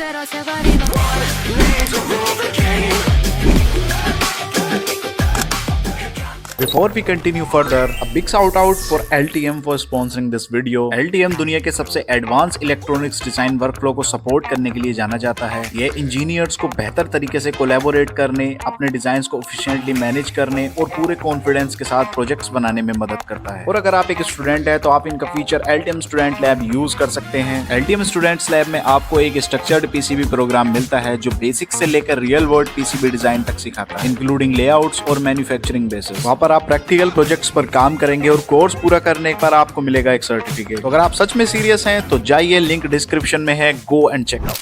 cero se va Before we continue further, a big shout out for Altium for sponsoring this video. Altium दुनिया के सबसे advance electronics design workflow को support करने के लिए जाना जाता है। ये इंजीनियर्स को बेहतर तरीके से कोलैबोरेट करने, अपने डिजाइन्स को एफिशिएंटली मैनेज करने और पूरे कॉन्फिडेंस के साथ प्रोजेक्ट्स बनाने में मदद करता है। और अगर आप एक स्टूडेंट है तो आप इनका feature Altium student lab use कर सकते हैं। Altium स्टूडेंट्स लैब में आपको एक स्ट्रक्चर्ड पीसीबी प्रोग्राम मिलता है जो बेसिक से लेकर रियल वर्ल्ड पीसीबी डिजाइन तक सिखाता है, इंक्लूडिंग लेआउट्स और मैन्युफैक्चरिंग बेसिस। वहाँ पर आप प्रैक्टिकल प्रोजेक्ट्स पर काम करेंगे और कोर्स पूरा करने पर आपको मिलेगा एक सर्टिफिकेट। तो अगर आप सच में सीरियस हैं तो जाइए, लिंक डिस्क्रिप्शन में है, गो एंड चेक आउट।